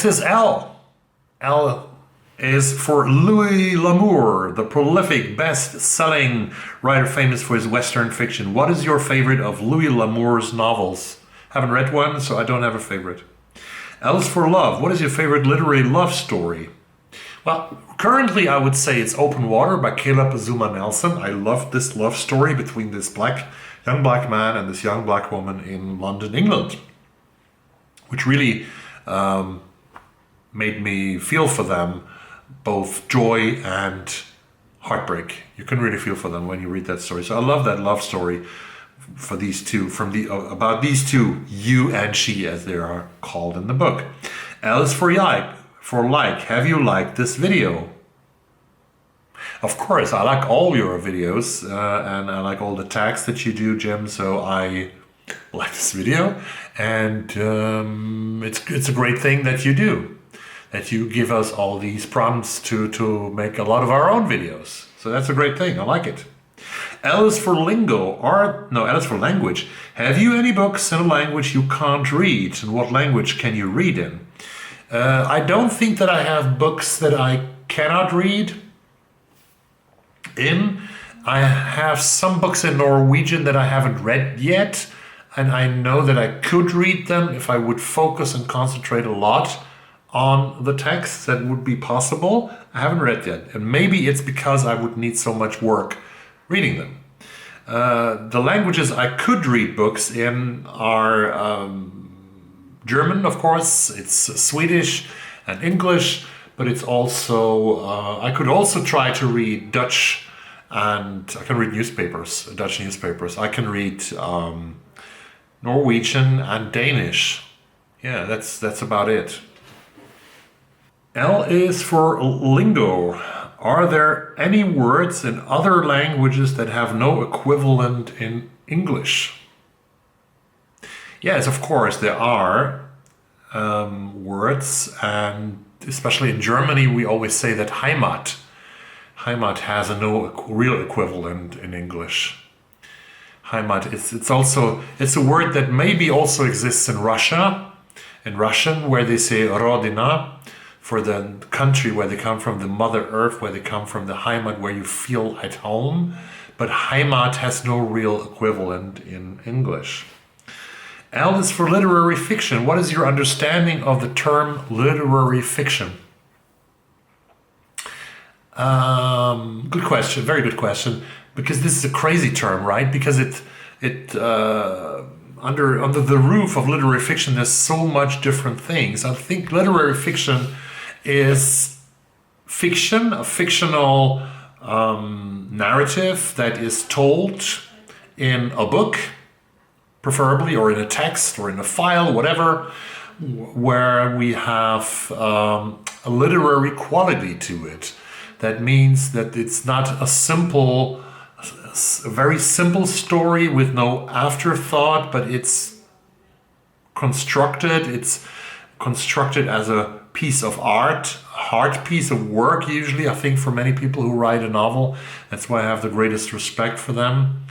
Next is L. L is for Louis L'Amour, the prolific, best-selling writer famous for his Western fiction. What is your favorite of Louis L'Amour's novels? Haven't read one, so I don't have a favorite. L is for love. What is your favorite literary love story? Well, currently I would say it's Open Water by Caleb Azumah Nelson. I love this love story between this young black man and this young black woman in London, England, which really made me feel for them, both joy and heartbreak. You can really feel for them when you read that story. So I love that love story for these two, about these two, you and she, as they are called in the book. L is for like. Have you liked this video? Of course, I like all your videos, and I like all the tags that you do, Jim. So I like this video, and it's a great thing that you do, that you give us all these prompts to make a lot of our own videos. So that's a great thing. I like it. L is for lingo, L is for language. Have you any books in a language you can't read? And what language can you read in? I don't think that I have books that I cannot read in. I have some books in Norwegian that I haven't read yet, and I know that I could read them if I would focus and concentrate a lot on the text. That would be possible. I haven't read yet, and maybe it's because I would need so much work reading them. The languages I could read books in are German, of course, it's Swedish and English, but it's also, I could also try to read Dutch, and I can read Dutch newspapers. I can read Norwegian and Danish. Yeah, that's about it. L is for lingo. Are there any words in other languages that have no equivalent in English? Yes, of course, there are words, and especially in Germany, we always say that Heimat has no real equivalent in English. Heimat, it's a word that maybe also exists in Russia, in Russian, where they say Rodina, for the country where they come from, the Mother Earth, where they come from, the Heimat, where you feel at home. But Heimat has no real equivalent in English. L is for literary fiction. What is your understanding of the term literary fiction? Good question, very good question. Because this is a crazy term, right? Because under the roof of literary fiction, there's so much different things. I think literary fiction is fiction, a fictional narrative that is told in a book, preferably, or in a text, or in a file, whatever, where we have a literary quality to it. That means that it's not a very simple story with no afterthought, but it's constructed as a piece of art, a hard piece of work usually, I think, for many people who write a novel. That's why I have the greatest respect for them.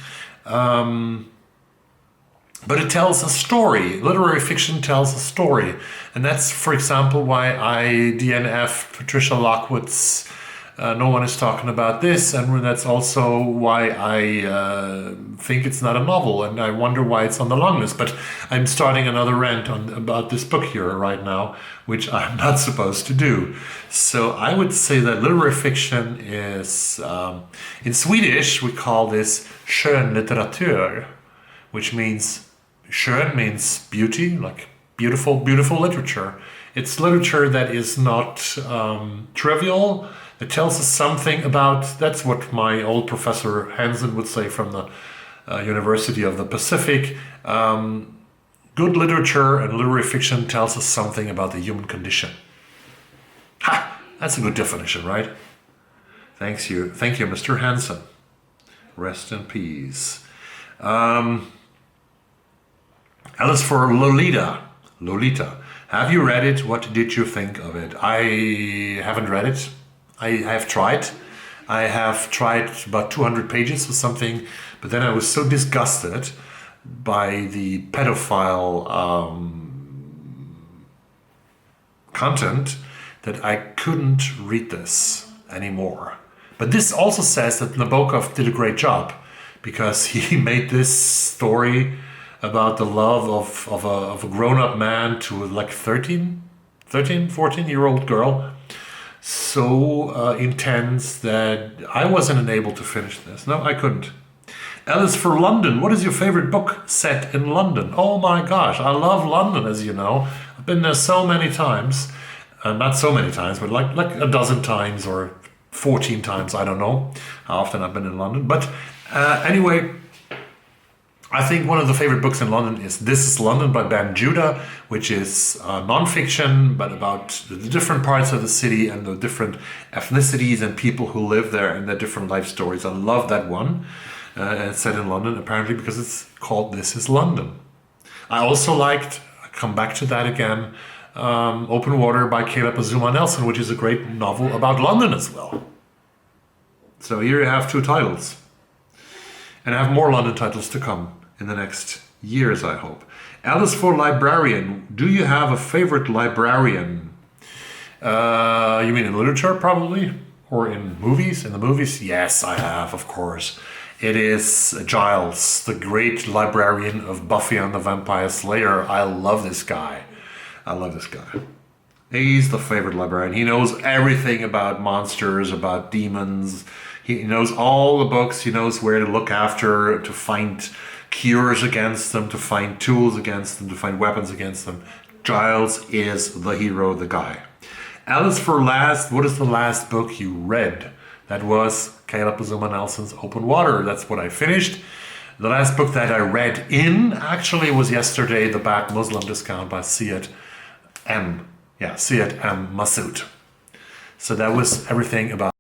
But it tells a story. Literary fiction tells a story. And that's, for example, why I DNF Patricia Lockwood's No One Is Talking About This, and that's also why I think it's not a novel, and I wonder why it's on the long list. But I'm starting another rant about this book here right now, which I'm not supposed to do. So I would say that literary fiction is, in Swedish, we call this skönlitteratur, which means, skön means beauty, like beautiful literature. It's literature that is not trivial. It tells us something about, that's what my old professor Hansen would say from the University of the Pacific. Good literature and literary fiction tells us something about the human condition. Ha! That's a good definition, right? Thank you, Mr. Hansen. Rest in peace. Alice for Lolita. Have you read it? What did you think of it? I haven't read it. I have tried. I have tried about 200 pages or something, but then I was so disgusted by the pedophile content that I couldn't read this anymore. But this also says that Nabokov did a great job, because he made this story about the love of a grown-up man to like 14-year-old girl so intense that I wasn't able to finish this. No, I couldn't. Alice for London. What is your favorite book set in London? Oh my gosh, I love London, as you know. I've been there so many times. Not so many times, but like a dozen times or 14 times. I don't know how often I've been in London. But anyway, I think one of the favorite books in London is This is London by Ben Judah, which is non-fiction, but about the different parts of the city and the different ethnicities and people who live there and their different life stories. I love that one. It's set in London, apparently, because it's called This is London. I also liked, I come back to that again, Open Water by Caleb Azumah Nelson, which is a great novel about London as well. So here you have 2 titles. And I have more London titles to come in the next years, I hope. Alice for Librarian. Do you have a favorite librarian? You mean in literature, probably? Or in movies? In the movies? Yes, I have, of course. It is Giles, the great librarian of Buffy and the Vampire Slayer. I love this guy. He's the favorite librarian. He knows everything about monsters, about demons. He knows all the books. He knows where to look after, to find cures against them, to find tools against them, to find weapons against them. Giles is the hero, the guy. Alice for Last. What is the last book you read? That was Caleb Azumah Nelson's Open Water. That's what I finished. The last book that I read actually was yesterday, The Bad Muslim Discount by Syed M. Masood. So that was everything about